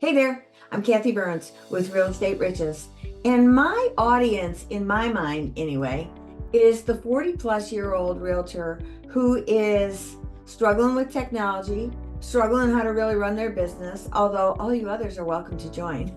Hey there, I'm Kathy Burns with Real Estate Riches. And my audience, in my mind anyway, is the 40-plus-year-old realtor who is struggling with technology, struggling how to really run their business, although all you others are welcome to join.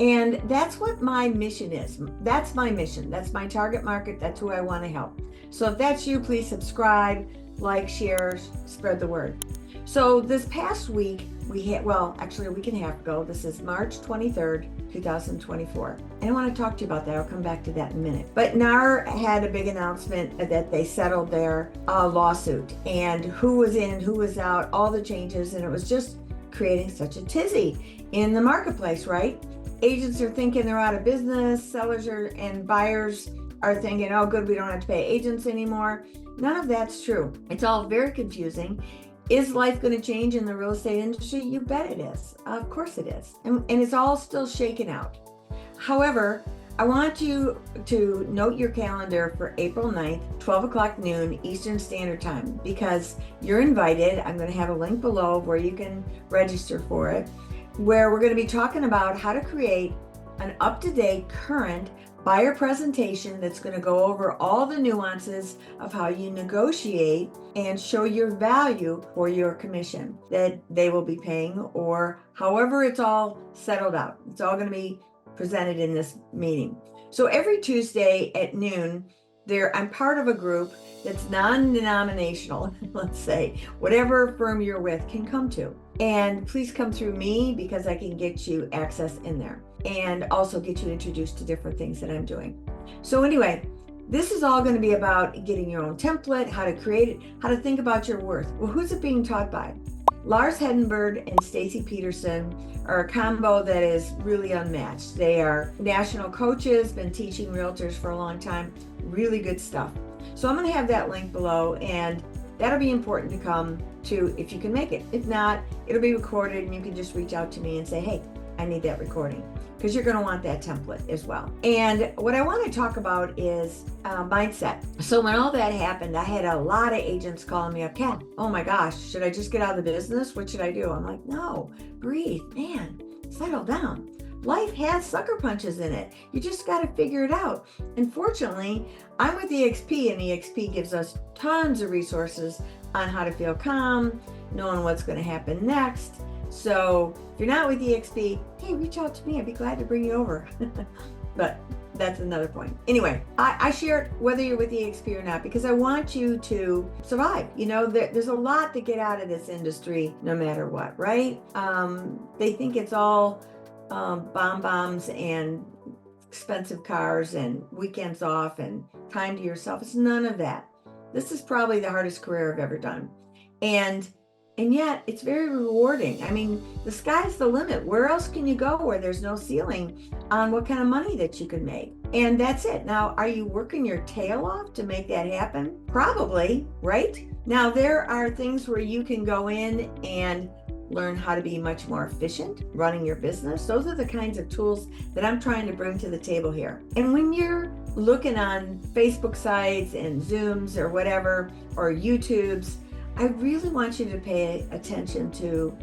And that's what my mission is. That's my mission. That's my target market. That's who I want to help. So if that's you, please subscribe, like, share, spread the word. So this past week, we had, well, actually a week and a half ago, this is March 23rd, 2024. And I want to talk to you about that. I'll come back to that in a minute. But NAR had a big announcement that they settled their lawsuit and who was in, who was out, all the changes. And it was just creating such a tizzy in the marketplace, right? Agents are thinking they're out of business. Sellers and buyers are thinking, oh, good, we don't have to pay agents anymore. None of that's true. It's all very confusing. Is life going to change in the real estate industry? You bet it is. Of course it is. And it's all still shaken out. However, I want you to note your calendar for April 9th, 12 o'clock noon Eastern Standard Time, because you're invited. I'm going to have a link below where you can register for it, where we're going to be talking about how to create an up-to-date current buyer presentation that's going to go over all the nuances of how you negotiate and show your value for your commission that they will be paying, or however it's all settled out. It's all going to be presented in this meeting. So every Tuesday at noon, I'm part of a group that's non-denominational, let's say, whatever firm you're with can come to. And please come through me because I can get you access in there and also get you introduced to different things that I'm doing. So anyway, this is all going to be about getting your own template, how to create it, how to think about your worth. Well, who's it being taught by? Lars Hedenberg and Stacy Peterson are a combo that is really unmatched. They are national coaches, been teaching realtors for a long time, really good stuff. So I'm going to have that link below, and that'll be important to come to if you can make it. If not, it'll be recorded and you can just reach out to me and say, hey, I need that recording, because you're going to want that template as well. And what I want to talk about is mindset. So when all that happened, I had a lot of agents calling me up, Kat, oh my gosh, should I just get out of the business? What should I do? I'm like, no, breathe, man, settle down. Life has sucker punches in it. You just got to figure it out. And fortunately, I'm with EXP, and EXP gives us tons of resources on how to feel calm, knowing what's going to happen next. So if you're not with EXP, hey, reach out to me. I'd be glad to bring you over. But that's another point. Anyway, I share it whether you're with EXP or not, because I want you to survive. You know, there's a lot to get out of this industry no matter what, right? They think it's all bombs and expensive cars and weekends off and time to yourself. It's none of that. This is probably the hardest career I've ever done. And yet it's very rewarding. I mean, the sky's the limit. Where else can you go where there's no ceiling on what kind of money that you can make? And that's it. Now, are you working your tail off to make that happen? Probably, right? Now, there are things where you can go in and learn how to be much more efficient running your business. Those are the kinds of tools that I'm trying to bring to the table here. And when you're looking on Facebook sites and Zooms or whatever, or YouTubes, I really want you to pay attention to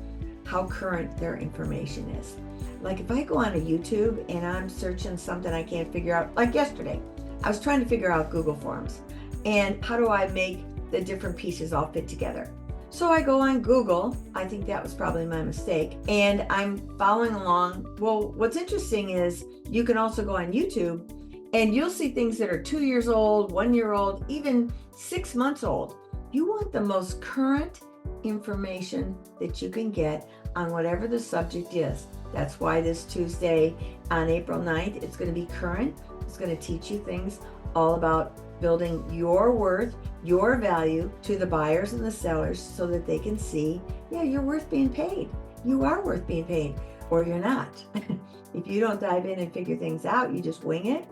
how current their information is. Like if I go on a YouTube and I'm searching something I can't figure out, like yesterday, I was trying to figure out Google Forms and how do I make the different pieces all fit together. So I go on Google, I think that was probably my mistake, and I'm following along. Well, what's interesting is you can also go on YouTube and you'll see things that are 2 years old, 1 year old, even 6 months old. You want the most current information that you can get on whatever the subject is. That's why this Tuesday on April 9th, it's going to be current. It's going to teach you things all about building your worth, your value to the buyers and the sellers so that they can see, yeah, you're worth being paid. You are worth being paid, or you're not. If you don't dive in and figure things out, you just wing it,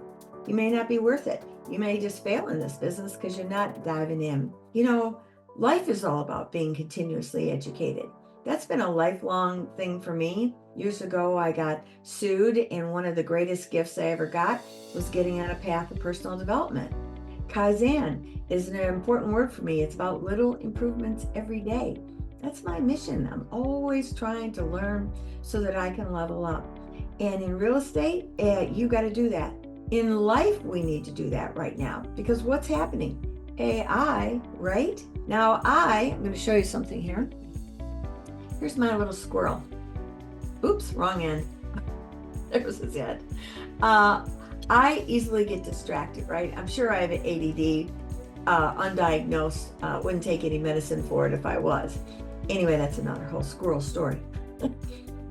you may not be worth it. You may just fail in this business because you're not diving in. You know, life is all about being continuously educated. That's been a lifelong thing for me. Years ago, I got sued, and one of the greatest gifts I ever got was getting on a path of personal development. Kaizen is an important word for me. It's about little improvements every day. That's my mission. I'm always trying to learn so that I can level up. And in real estate, you got to do that. In life, we need to do that right now because what's happening? AI, right? Now I'm going to show you something here. Here's my little squirrel. Oops, wrong end. There's his head. I easily get distracted, right? I'm sure I have ADD, undiagnosed, wouldn't take any medicine for it if I was. Anyway, that's another whole squirrel story.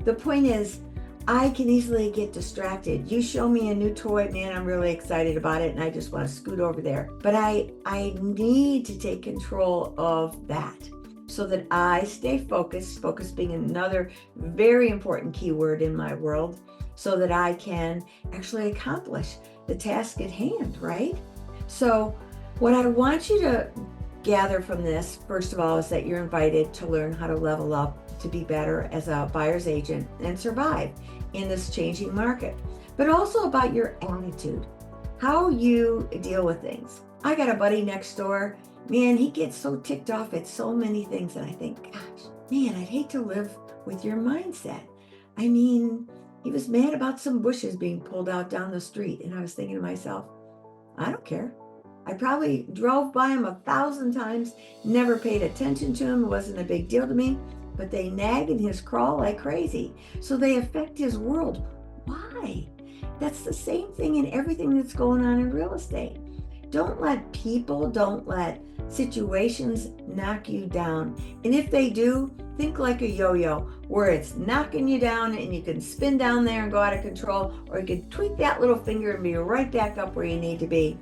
The point is, I can easily get distracted. You show me a new toy, man, I'm really excited about it, and I just want to scoot over there. But I need to take control of that so that I stay focused, focus being another very important keyword in my world, so that I can actually accomplish the task at hand, right? So what I want you to gather from this, first of all, is that you're invited to learn how to level up to be better as a buyer's agent and survive in this changing market, but also about your attitude, how you deal with things. I got a buddy next door, man, he gets so ticked off at so many things, and I think, gosh, man, I'd hate to live with your mindset. I mean, he was mad about some bushes being pulled out down the street, and I was thinking to myself, I don't care. I probably drove by him 1,000 times, never paid attention to him. It wasn't a big deal to me, but they nag in his crawl like crazy. So they affect his world. Why? That's the same thing in everything that's going on in real estate. Don't let people, don't let situations knock you down. And if they do, think like a yo-yo, where it's knocking you down and you can spin down there and go out of control, or you can tweak that little finger and be right back up where you need to be.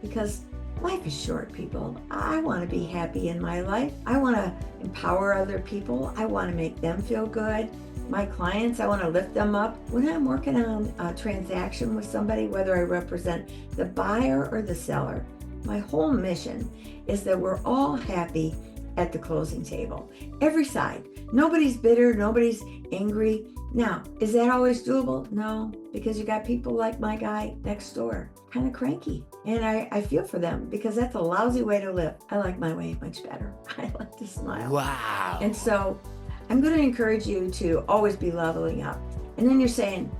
Because life is short, people. I want to be happy in my life. I want to empower other people. I want to make them feel good. My clients, I want to lift them up. When I'm working on a transaction with somebody, whether I represent the buyer or the seller, my whole mission is that we're all happy at the closing table. Every side. Nobody's bitter. Nobody's angry. Now, is that always doable? No, because you got people like my guy next door, kind of cranky. And I feel for them because that's a lousy way to live. I like my way much better. I like to smile. Wow. And so I'm going to encourage you to always be leveling up. And then you're saying,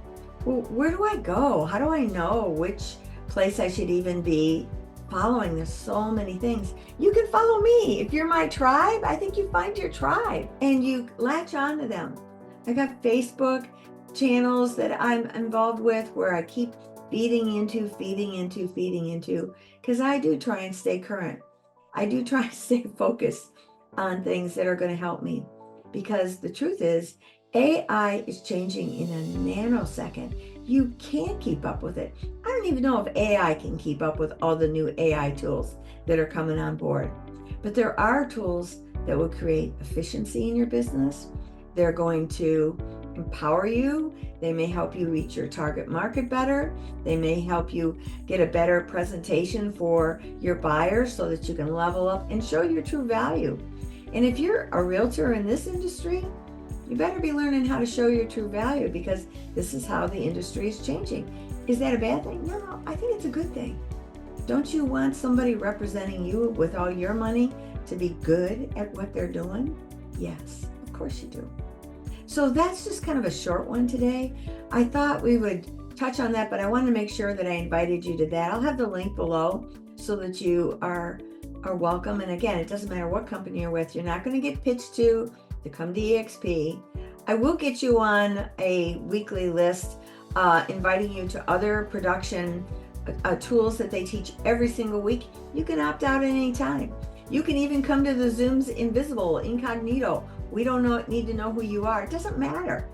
well, where do I go? How do I know which place I should even be following? There's so many things. You can follow me. If you're my tribe, I think you find your tribe and you latch on to them. I got Facebook channels that I'm involved with where I keep feeding into, because I do try and stay current. I do try to stay focused on things that are going to help me, because the truth is AI is changing in a nanosecond. You can't keep up with it. I don't even know if AI can keep up with all the new AI tools that are coming on board, but there are tools that will create efficiency in your business. They're going to empower you. They may help you reach your target market better. They may help you get a better presentation for your buyers so that you can level up and show your true value. And if you're a realtor in this industry, you better be learning how to show your true value, because this is how the industry is changing. Is that a bad thing? No, I think it's a good thing. Don't you want somebody representing you with all your money to be good at what they're doing? Yes, of course you do. So that's just kind of a short one today. I thought we would touch on that, but I wanted to make sure that I invited you to that. I'll have the link below so that you are welcome. And again, it doesn't matter what company you're with. You're not going to get pitched to come to EXP. I will get you on a weekly list, inviting you to other production tools that they teach every single week. You can opt out at any time. You can even come to the Zooms invisible, incognito. We don't need to know who you are. It doesn't matter.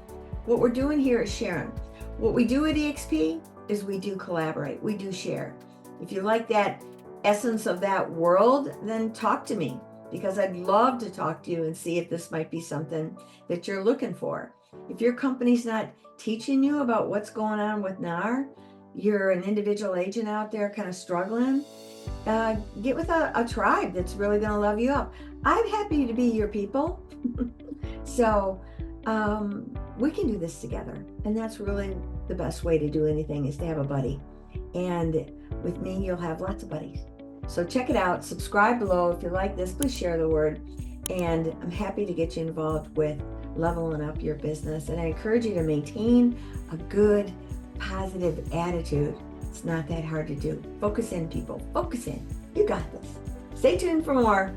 What we're doing here is sharing. What we do at EXP is we do collaborate. We do share. If you like that essence of that world, then talk to me, because I'd love to talk to you and see if this might be something that you're looking for. If your company's not teaching you about what's going on with NAR, you're an individual agent out there kind of struggling, get with a tribe that's really going to love you up. I'm happy to be your people. So we can do this together. And that's really the best way to do anything, is to have a buddy. And with me, you'll have lots of buddies. So check it out. Subscribe below. If you like this, please share the word. And I'm happy to get you involved with leveling up your business. And I encourage you to maintain a good, positive attitude. It's not that hard to do. Focus in, people. Focus in. You got this. Stay tuned for more.